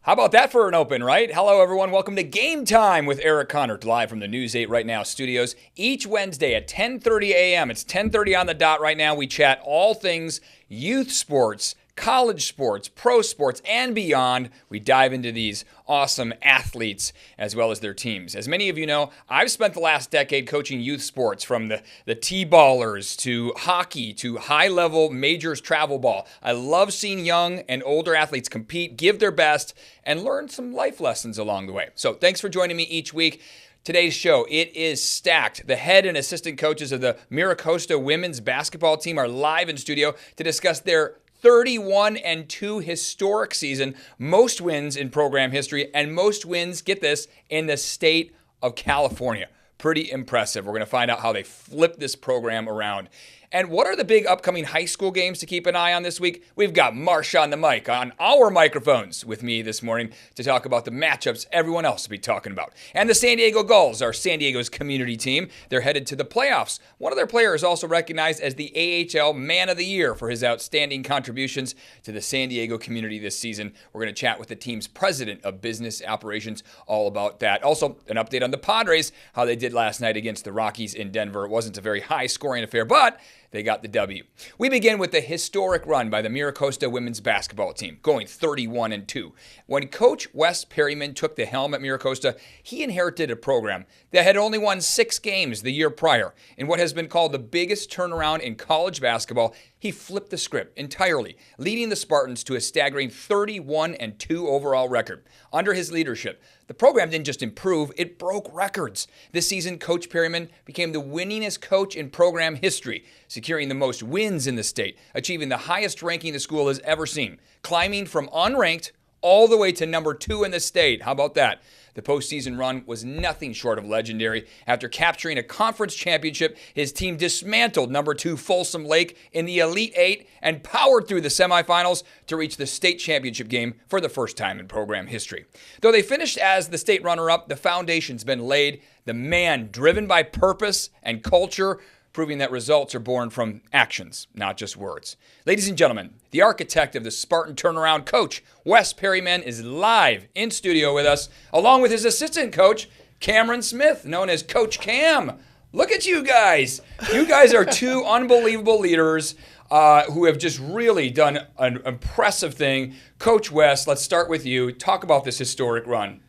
How about that for an open, right? Hello, everyone. Welcome to Game Time with Eric Kahnert, live from the News 8 Right Now studios. Each Wednesday at 10:30 a.m. It's 10:30 on the dot right now. We chat all things youth sports, college sports, pro sports, and beyond. We dive into these awesome athletes as well as their teams. As many of you know, I've spent the last decade coaching youth sports, from the T-ballers to hockey to high-level majors travel ball. I love seeing young and older athletes compete, give their best, and learn some life lessons along the way. So thanks for joining me each week. Today's show, it is stacked. The head and assistant coaches of the MiraCosta Women's basketball team are live in studio to discuss their 31-2 historic season, most wins in program history, and most wins, get this, in the state of California. Pretty impressive. We're going to find out how they flip this program around. And what are the big upcoming high school games to keep an eye on this week? We've got Marsha on the mic on our microphones with me this morning to talk about the matchups everyone else will be talking about. And the San Diego Gulls are San Diego's community team. They're headed to the playoffs. One of their players is also recognized as the AHL Man of the Year for his outstanding contributions to the San Diego community this season. We're going to chat with the team's president of business operations all about that. Also, an update on the Padres, how they did last night against the Rockies in Denver. It wasn't a very high-scoring affair, but they got the W. We begin with the historic run by the MiraCosta women's basketball team, going 31-2. When Coach Wes Perryman took the helm at MiraCosta, he inherited a program that had only won 6 games the year prior. In what has been called the biggest turnaround in college basketball, he flipped the script entirely, leading the Spartans to a staggering 31-2 overall record. Under his leadership, the program didn't just improve, it broke records. This season, Coach Perryman became the winningest coach in program history, securing the most wins in the state, achieving the highest ranking the school has ever seen, climbing from unranked all the way to number 2 in the state. How about that? The postseason run was nothing short of legendary. After capturing a conference championship, his team dismantled number 2 Folsom Lake in the Elite Eight and powered through the semifinals to reach the state championship game for the first time in program history. Though they finished as the state runner-up, the foundation's been laid. The man, driven by purpose and culture, proving that results are born from actions, not just words. Ladies and gentlemen, the architect of the Spartan turnaround, Coach Wes Perryman, is live in studio with us, along with his assistant coach, Cameron Smith, known as Coach Cam. Look at you guys. You guys are two unbelievable leaders who have just really done an impressive thing. Coach Wes, let's start with you. Talk about this historic run.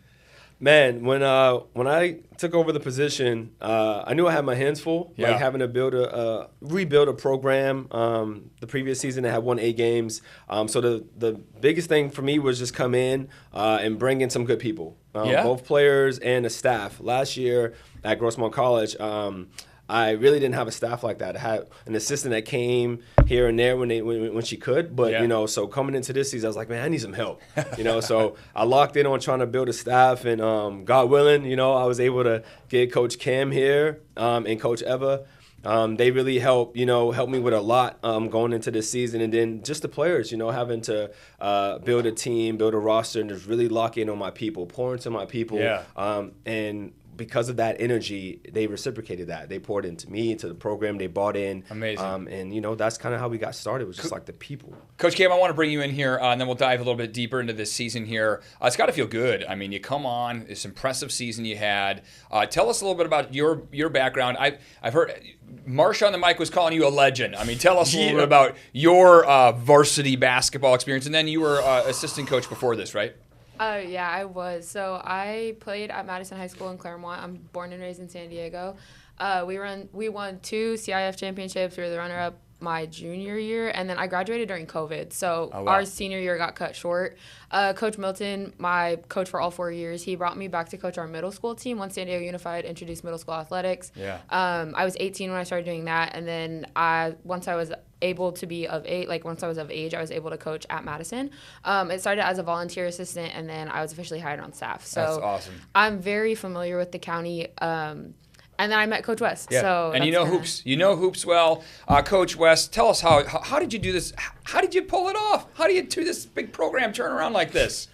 Man, when I took over the position, I knew I had my hands full. Yeah. Like having to rebuild a program. The previous season, I had won 8 games. So the biggest thing for me was just come in and bring in some good people, both players and the staff. Last year at Grossmont College, I really didn't have a staff like that. I had an assistant that came here and there when she could, but so coming into this season, I was like, man, I need some help, So I locked in on trying to build a staff, and God willing, I was able to get Coach Cam here and Coach Eva. They really helped me with a lot going into this season, and then just the players, having to build a team, build a roster, and just really lock in on my people, pour into my people, and because of that energy, they reciprocated that. They poured into me, into the program. They bought in. Amazing. And, that's kind of how we got started. It was just like the people. Coach Cam, I want to bring you in here, and then we'll dive a little bit deeper into this season here. It's got to feel good. I mean, you come on, this impressive season you had. Tell us a little bit about your background. I've heard Marsha on the mic was calling you a legend. I mean, tell us a little bit about your varsity basketball experience, and then you were assistant coach before this, right? Yeah, I was. So I played at Madison High School in Claremont. I'm born and raised in San Diego. We won 2 CIF championships. We were the runner-up my junior year, and then I graduated during COVID. So our senior year got cut short. Coach Milton, my coach for all 4 years, he brought me back to coach our middle school team once San Diego Unified introduced middle school athletics. Yeah. I was 18 when I started doing that, and then once I was able to be of age, once I was of age, I was able to coach at Madison. It started as a volunteer assistant, and then I was officially hired on staff. So that's awesome. I'm very familiar with the county. And then I met Coach West. Yeah. So and you know hoops. You know hoops well. Coach West, tell us how did you do this? How did you pull it off? How do you do this big program turnaround like this?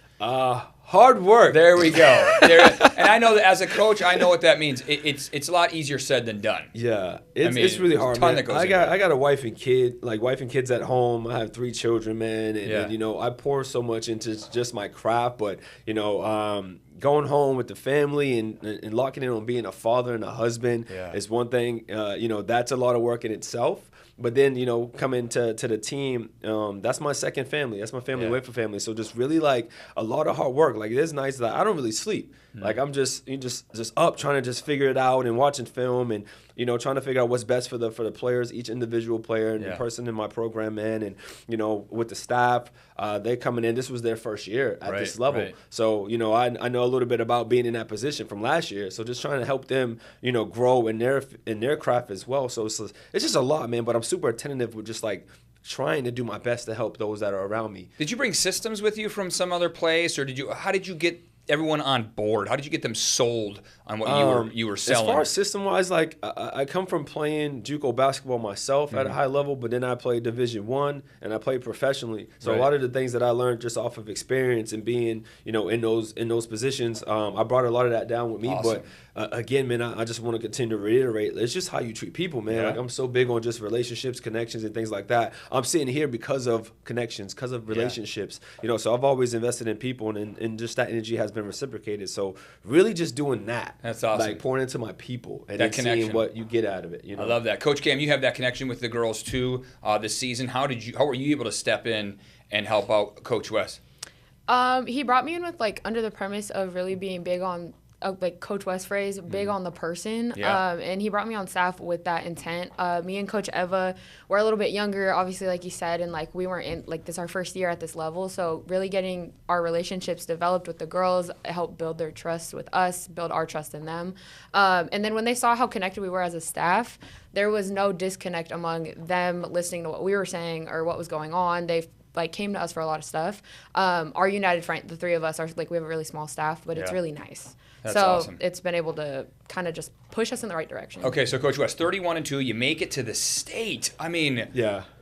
Hard work. There we go. And I know that as a coach, I know what that means. It's a lot easier said than done. Yeah, it's really hard, man. I got a wife and kids at home. I have 3 children, man, and I pour so much into just my craft. But going home with the family and locking in on being a father and a husband is one thing. That's a lot of work in itself. But then, coming to the team, that's my second family. That's my family away from family. So just really like a lot of hard work. Like, it's nice that I don't really sleep. Like, I'm just up trying to just figure it out and watching film and, trying to figure out what's best for the players, each individual player and the person in my program, man. And, with the staff, they're coming in. This was their first year at this level. Right. So, I know a little bit about being in that position from last year. So just trying to help them, grow in their craft as well. So it's just a lot, man. But I'm super attentive with just like trying to do my best to help those that are around me. Did you bring systems with you from some other place, or how did you get everyone on board? How did you get them sold on what you were selling? As far as system-wise, like I come from playing JUCO basketball myself at a high level, but then I played Division I and I played professionally. So a lot of the things that I learned just off of experience and being, in those positions, I brought a lot of that down with me. Awesome. But again, man, I just want to continue to reiterate, it's just how you treat people, man. Like, I'm so big on just relationships, connections, and things like that. I'm sitting here because of connections, because of relationships. So I've always invested in people, and just that energy has been reciprocated. So really just doing that. That's awesome. Like pouring into my people and then seeing what you get out of it. I love that. Coach Cam, you have that connection with the girls too this season. How were you able to step in and help out Coach Wes? He brought me in with under the premise of really being big on Coach West phrase, big on the person. And he brought me on staff with that intent. Me and Coach Eva were a little bit younger, obviously, like you said, and we weren't in this our first year at this level. So really getting our relationships developed with the girls helped build their trust with us, build our trust in them. And then when they saw how connected we were as a staff, there was no disconnect among them listening to what we were saying or what was going on. They came to us for a lot of stuff. Our united front, the 3 of us, are we have a really small staff, but it's really nice. That's awesome. It's been able to kind of just push us in the right direction. Okay, so Coach West, 31-2, you make it to the state. I mean,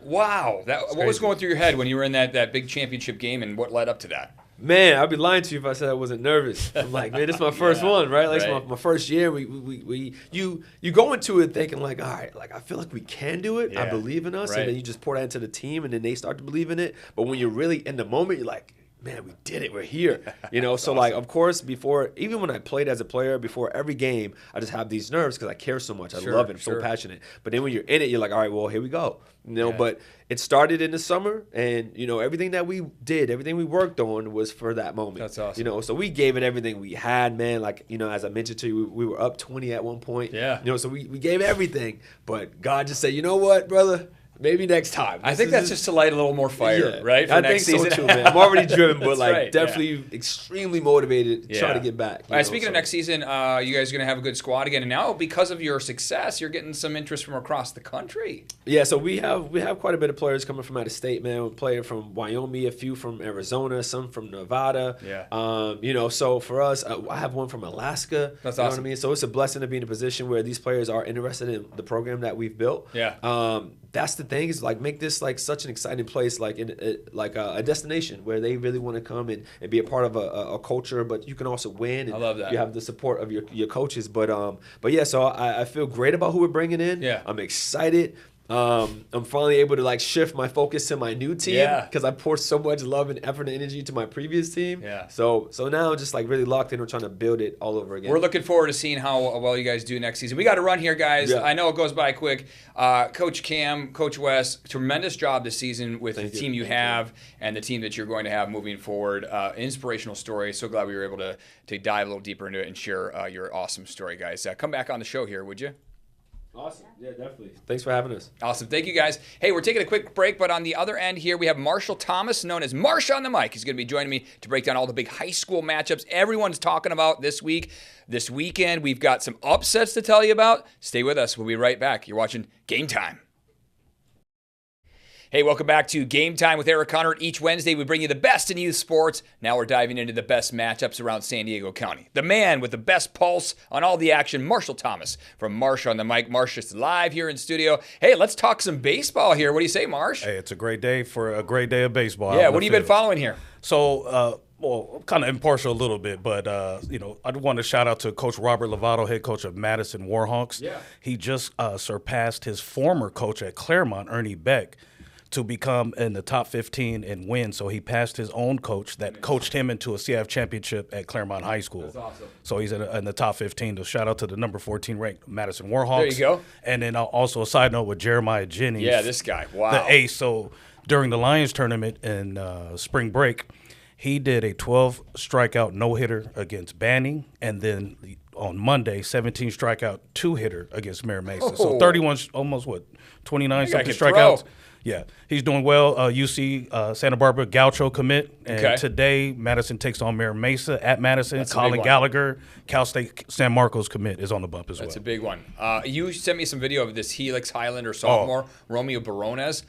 wow. What was going through your head when you were in that big championship game, and what led up to that? Man, I'd be lying to you if I said I wasn't nervous. I'm like, man, this is my first one, right? It's my first year. You go into it thinking all right, I feel like we can do it. I believe in us, and then you just pour that into the team, and then they start to believe in it. But when you're really in the moment, you're like, man, we did it. We're here. So awesome. Of course, even when I played as a player, before every game, I just have these nerves because I care so much. I love it. I'm so passionate. But then when you're in it, you're like, all right, well, here we go. But it started in the summer, and, everything that we did, everything we worked on was for that moment. That's awesome. So we gave it everything we had, man. As I mentioned to you, we were up 20 at one point. Yeah. So we gave everything. But God just said, you know what, brother? Maybe next time. I think that's just to light a little more fire, right? For I next think season. So too, man. I'm already driven, but definitely extremely motivated to try to get back. All right, speaking of next season, you guys are going to have a good squad again, and now because of your success, you're getting some interest from across the country. Yeah, so we have quite a bit of players coming from out of state, man. We play from Wyoming, a few from Arizona, some from Nevada. Yeah. So for us, I have one from Alaska. That's awesome. Know what I mean? So it's a blessing to be in a position where these players are interested in the program that we've built. Yeah. That's the thing is make this such an exciting place, a destination where they really want to come and be a part of a culture, but you can also win. And I love that. You have the support of your coaches, but yeah. So I feel great about who we're bringing in. Yeah. I'm excited. I'm finally able to shift my focus to my new team because I poured so much love and effort and energy to my previous team. Yeah. So now I'm just really locked in. We're trying to build it all over again. We're looking forward to seeing how well you guys do next season. We got to run here, guys. I know it goes by quick. Coach Cam, Coach Wes, tremendous job this season with the team you have and the team that you're going to have moving forward. Inspirational story. So glad we were able to dive a little deeper into it and share your awesome story, guys. Come back on the show here, would you? Awesome. Yeah, definitely. Thanks for having us. Awesome. Thank you, guys. Hey, we're taking a quick break, but on the other end here, we have Marshall Thomas, known as Marsha on the mic. He's going to be joining me to break down all the big high school matchups everyone's talking about this week. This weekend, we've got some upsets to tell you about. Stay with us. We'll be right back. You're watching Game Time. Hey, welcome back to Game Time with Eric Kahnert. Each Wednesday, we bring you the best in youth sports. Now we're diving into the best matchups around San Diego County. The man with the best pulse on all the action, Marshall Thomas from Marsha on the mic. Marsha's live here in studio. Hey, let's talk some baseball here. What do you say, Marsh? Hey, it's a great day for a great day of baseball. Yeah, what have you been following here? So Well, I'm kind of impartial a little bit, but I want to shout out to Coach Robert Lovato, head coach of Madison Warhawks. Yeah. He just surpassed his former coach at Claremont, Ernie Beck, to become in the top 15 and win. So he passed his own coach that coached him into a CIF championship at Claremont High School. That's awesome. So he's in the top 15. So shout out to the number 14 ranked Madison Warhawks. There you go. And then also a side note with Jeremiah Jennings. Yeah, this guy. Wow. The ace. So during the Lions tournament in spring break, he did a 12 strikeout no-hitter against Banning, and then on Monday, 17 strikeout two-hitter against MiraCosta. So 31, almost 29 something strikeouts. Yeah, he's doing well. UC Santa Barbara Gaucho commit, and today Madison takes on MiraCosta at Madison. That's Colin Gallagher, Cal State San Marcos commit is on the bump as well. That's a big one. You sent me some video of this Helix Highlander sophomore, Romeo Barones.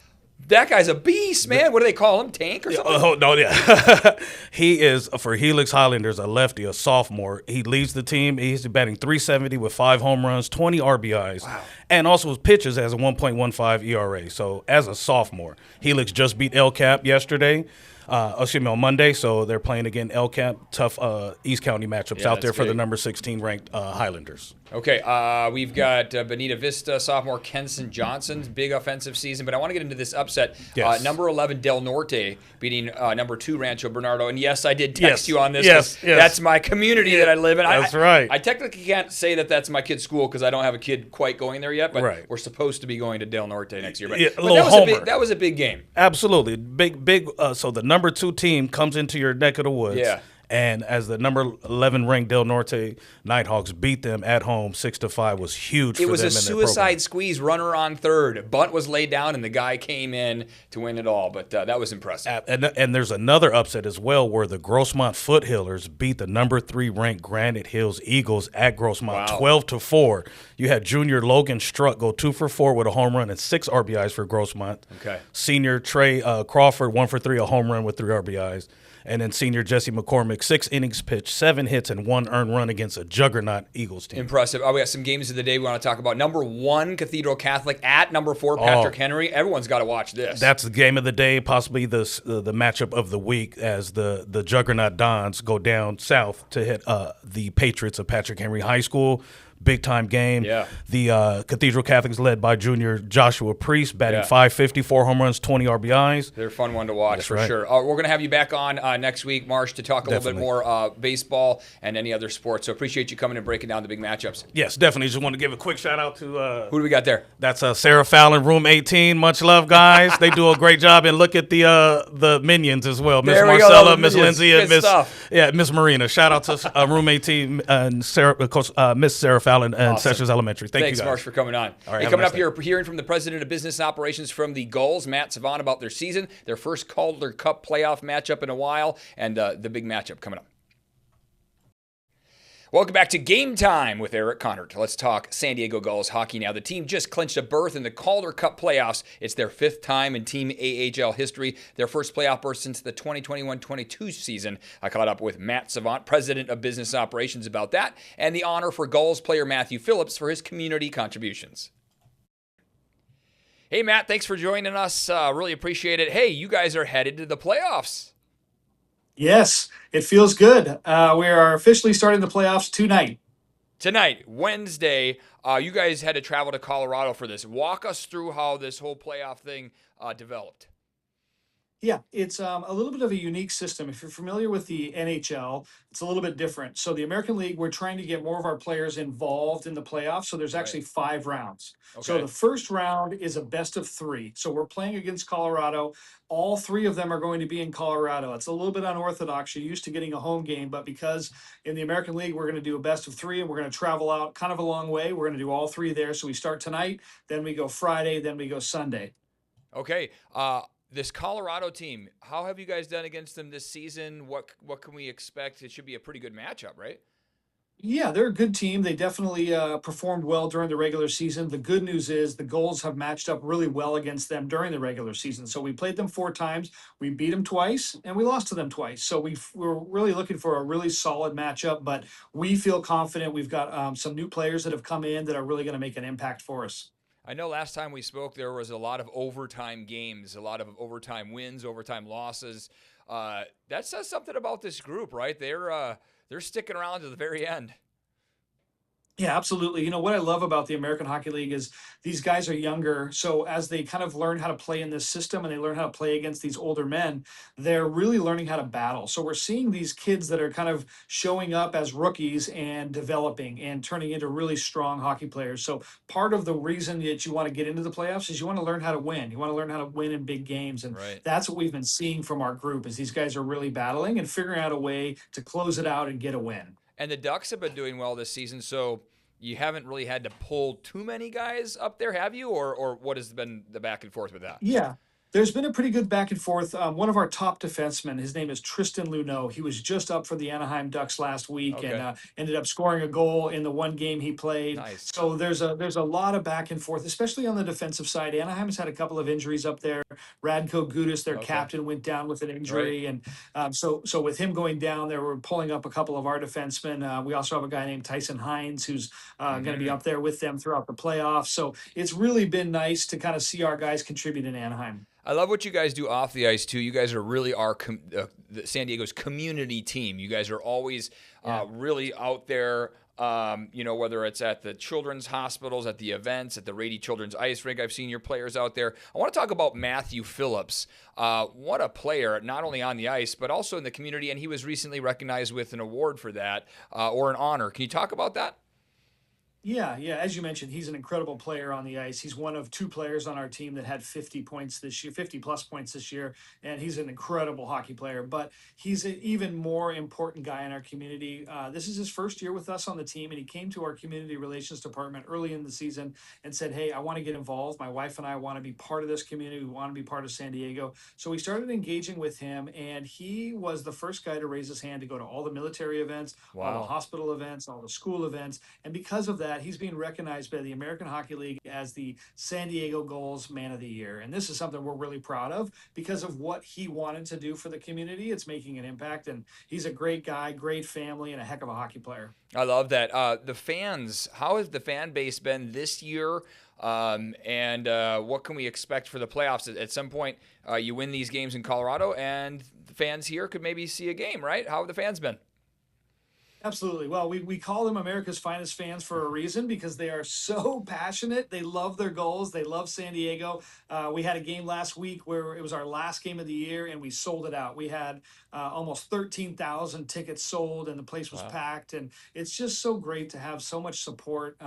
That guy's a beast, man. What do they call him? Tank or something? Oh, no, yeah. He is, for Helix Highlanders, a lefty, a sophomore. He leads the team. He's batting .370 with 5 home runs, 20 RBIs, and also his pitches has a 1.15 ERA. So as a sophomore, Helix just beat El Cap yesterday. On Monday, so they're playing again El Cap, tough East County matchups out there for the number 16 ranked Highlanders. Okay, we've got Bonita Vista sophomore Kenson Johnson's big offensive season, but I want to get into this upset. Yes. Number 11 Del Norte beating number 2 Rancho Bernardo, and yes, I did text you on this. Yes. That's my community that I live in. That's right. I technically can't say that that's my kid's school because I don't have a kid quite going there yet, but we're supposed to be going to Del Norte next year. But, that was a big game. Absolutely, big. So the number 2 team comes into your neck of the woods. Yeah. And as the number 11 ranked Del Norte Nighthawks beat them at home 6-5 was huge for them. It was a suicide squeeze, runner on third. Bunt was laid down, and the guy came in to win it all. But that was impressive. And there's another upset as well where the Grossmont Foothillers beat the number 3 ranked Granite Hills Eagles at Grossmont 12-4. You had junior Logan Struck go 2 for 4 with a home run and 6 RBIs for Grossmont. Okay. Senior Trey Crawford 1 for 3, a home run with 3 RBIs. And then senior Jesse McCormick, 6 innings pitched, 7 hits, and 1 earned run against a juggernaut Eagles team. Impressive. We got some games of the day we want to talk about. Number 1, Cathedral Catholic at number 4, Patrick Henry. Everyone's got to watch this. That's the game of the day, possibly the matchup of the week as the juggernaut Dons go down south to hit the Patriots of Patrick Henry High School. Big-time game. Yeah. The Cathedral Catholics led by junior Joshua Priest, batting .550, 4 home runs, 20 RBIs. They're a fun one to watch. That's for right. sure. We're going to have you back on next week, Marsh, to talk a little bit more baseball and any other sports. So appreciate you coming and breaking down the big matchups. Yes, definitely. Just want to give a quick shout-out to who do we got there? That's Sarah Fallon, Room 18. Much love, guys. They do a great job. And look at the minions as well. Miss Marcella, Miss Lindsay, and Miss Marina. Shout out to Room 18 and Miss Sarah Fallon and Sessions Elementary. Thanks, you guys. Marsh, for coming on. All right, coming up here, hearing from the president of business operations from the Gulls, Matt Savant, about their season, their first Calder Cup playoff matchup in a while, and the big matchup coming up. Welcome back to Game Time with Eric Kahnert. Let's talk San Diego Gulls hockey now. The team just clinched a berth in the Calder Cup playoffs. It's their 5th time in Team AHL history, their first playoff berth since the 2021-22 season. I caught up with Matt Savant, president of business operations, about that, and the honor for Gulls player Matthew Phillips for his community contributions. Hey, Matt, thanks for joining us. Really appreciate it. Hey, you guys are headed to the playoffs. Yes, it feels good. We are officially starting the playoffs tonight. Tonight, Wednesday, you guys had to travel to Colorado for this. Walk us through how this whole playoff thing developed. Yeah, it's a little bit of a unique system. If you're familiar with the NHL, it's a little bit different. So the American League, we're trying to get more of our players involved in the playoffs. So there's actually 5 rounds. Okay. So the first round is a best of 3. So we're playing against Colorado. All 3 of them are going to be in Colorado. It's a little bit unorthodox. You're used to getting a home game, but because in the American League, we're going to do a best of 3 and we're going to travel out kind of a long way. We're going to do all 3 there. So we start tonight, then we go Friday, then we go Sunday. Okay. This Colorado team, how have you guys done against them this season? What can we expect? It should be a pretty good matchup, right? Yeah, they're a good team. They definitely performed well during the regular season. The good news is the Gulls have matched up really well against them during the regular season. So we played them 4 times. We beat them twice, and we lost to them twice. So we're really looking for a really solid matchup, but we feel confident. We've got some new players that have come in that are really going to make an impact for us. I know last time we spoke, there was a lot of overtime games, a lot of overtime wins, overtime losses. That says something about this group, right? They're sticking around to the very end. Yeah, absolutely. You know, what I love about the American Hockey League is these guys are younger. So as they kind of learn how to play in this system and they learn how to play against these older men, they're really learning how to battle. So we're seeing these kids that are kind of showing up as rookies and developing and turning into really strong hockey players. So part of the reason that you want to get into the playoffs is you want to learn how to win. You want to learn how to win in big games. And right. That's what we've been seeing from our group is these guys are really battling and figuring out a way to close it out and get a win. And the Ducks have been doing well this season, so you haven't really had to pull too many guys up there, have you? Or what has been the back and forth with that? Yeah. There's been a pretty good back and forth. One of our top defensemen, his name is Tristan Luneau. He was just up for the Anaheim Ducks last week and ended up scoring a goal in the one game he played. Nice. So there's a lot of back and forth, especially on the defensive side. Anaheim has had a couple of injuries up there. Radko Gudas, their captain, went down with an injury, and so with him going down, they were pulling up a couple of our defensemen. We also have a guy named Tyson Hines who's going to be up there with them throughout the playoffs. So it's really been nice to kind of see our guys contribute in Anaheim. I love what you guys do off the ice, too. You guys are really the San Diego's community team. You guys are always really out there, whether it's at the children's hospitals, at the events, at the Rady Children's Ice Rink. I've seen your players out there. I want to talk about Matthew Phillips. What a player, not only on the ice, but also in the community. And he was recently recognized with an award for that, or an honor. Can you talk about that? Yeah. As you mentioned, he's an incredible player on the ice. He's one of two players on our team that had 50 points this year, 50 plus points this year, and he's an incredible hockey player. But he's an even more important guy in our community. This is his first year with us on the team, and he came to our community relations department early in the season and said, "Hey, I want to get involved. My wife and I want to be part of this community. We want to be part of San Diego." So we started engaging with him, and he was the first guy to raise his hand to go to all the military events, all the hospital events, all the school events, and because of that, he's being recognized by the American Hockey League as the San Diego Gulls Man of the Year. And this is something we're really proud of because of what he wanted to do for the community. It's making an impact, and he's a great guy, great family, and a heck of a hockey player. I love that. The fans, how has the fan base been this year? And what can we expect for the playoffs? At some point, you win these games in Colorado, and the fans here could maybe see a game, right? How have the fans been? Absolutely. Well, we call them America's finest fans for a reason because they are so passionate. They love their Gulls. They love San Diego. We had a game last week where it was our last game of the year, and we sold it out. We had almost 13,000 tickets sold, and the place was packed. And it's just so great to have so much support.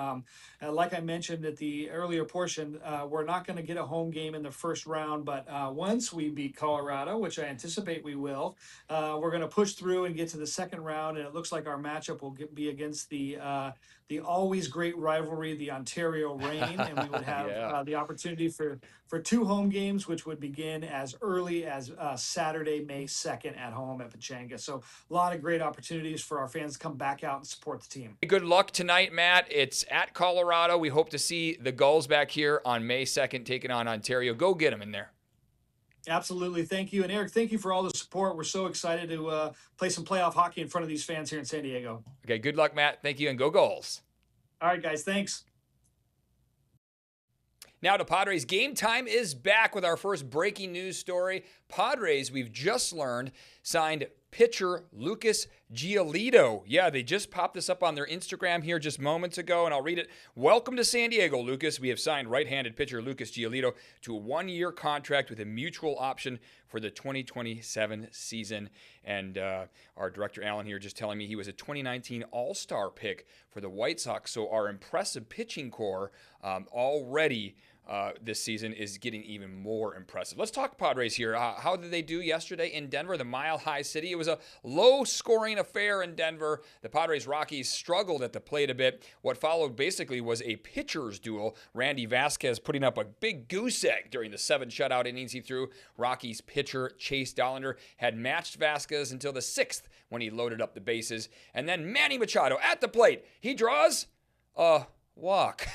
Like I mentioned at the earlier portion, we're not going to get a home game in the first round, but once we beat Colorado, which I anticipate we will, we're going to push through and get to the second round, and it looks like our matchup will be against the always great rivalry, the Ontario Reign, and we would have the opportunity for two home games, which would begin as early as Saturday, May 2nd at home at Pechanga. So a lot of great opportunities for our fans to come back out and support the team. Good luck tonight, Matt. It's at Colorado. We hope to see the Gulls back here on May 2nd taking on Ontario. Go get them in there. Absolutely. Thank you. And Eric, thank you for all the support. We're so excited to play some playoff hockey in front of these fans here in San Diego. Okay, good luck, Matt. Thank you, and go Gulls. All right, guys. Thanks. Now to Padres. Game time is back with our first breaking news story. Padres, we've just learned, signed pitcher Lucas Giolito. Yeah, they just popped this up on their Instagram here just moments ago, and I'll read it. Welcome to San Diego, Lucas. We have signed right-handed pitcher Lucas Giolito to a one-year contract with a mutual option for the 2027 season. And our director, Alan, here just telling me he was a 2019 All-Star pick for the White Sox. So our impressive pitching core already this season is getting even more impressive. Let's talk Padres here. How did they do yesterday in Denver, the Mile High City? It was a low-scoring affair in Denver. The Padres Rockies struggled at the plate a bit. What followed basically was a pitcher's duel. Randy Vasquez putting up a big goose egg during the 7 shutout innings he threw. Rockies pitcher Chase Dollander had matched Vasquez until the 6th when he loaded up the bases. And then Manny Machado at the plate. He draws a walk.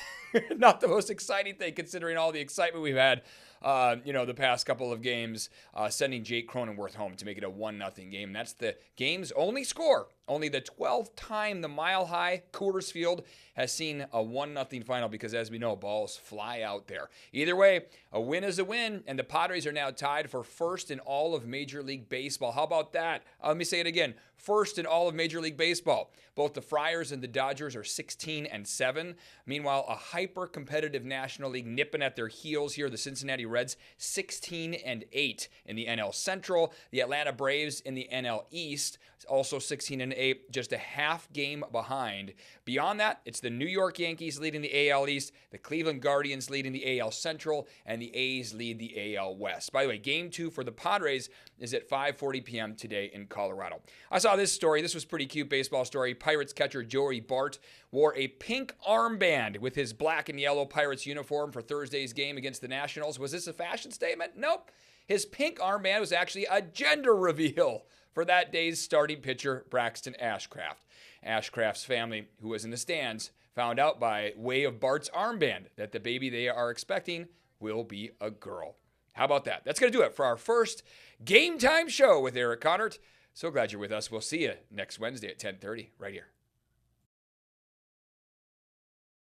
Not the most exciting thing considering all the excitement we've had the past couple of games, sending Jake Cronenworth home to make it a 1-0 game. That's the game's only score. Only the 12th time the Mile High Coors Field has seen a 1-0 final because, as we know, balls fly out there. Either way, a win is a win, and the Padres are now tied for first in all of Major League Baseball. How about that? Let me say it again. First in all of Major League Baseball. Both the Friars and the Dodgers are 16-7. Meanwhile, a hyper-competitive National League nipping at their heels here. The Cincinnati Reds, 16-8 in the NL Central. The Atlanta Braves in the NL East, also 16-8, just a half game behind. Beyond that, it's the New York Yankees leading the AL East, the Cleveland Guardians leading the AL Central, and the A's lead the AL West. By the way, Game 2 for the Padres is at 5:40 p.m. today in Colorado. I saw this story. This was pretty cute baseball story. Pirates catcher Joey Bart wore a pink armband with his black and yellow Pirates uniform for Thursday's game against the Nationals. Was this a fashion statement? Nope. His pink armband was actually a gender reveal for that day's starting pitcher, Braxton Ashcraft. Ashcraft's family, who was in the stands, found out by way of Bart's armband that the baby they are expecting will be a girl. How about that? That's going to do it for our first Game Time show with Eric Kahnert. So glad you're with us. We'll see you next Wednesday at 10:30 right here.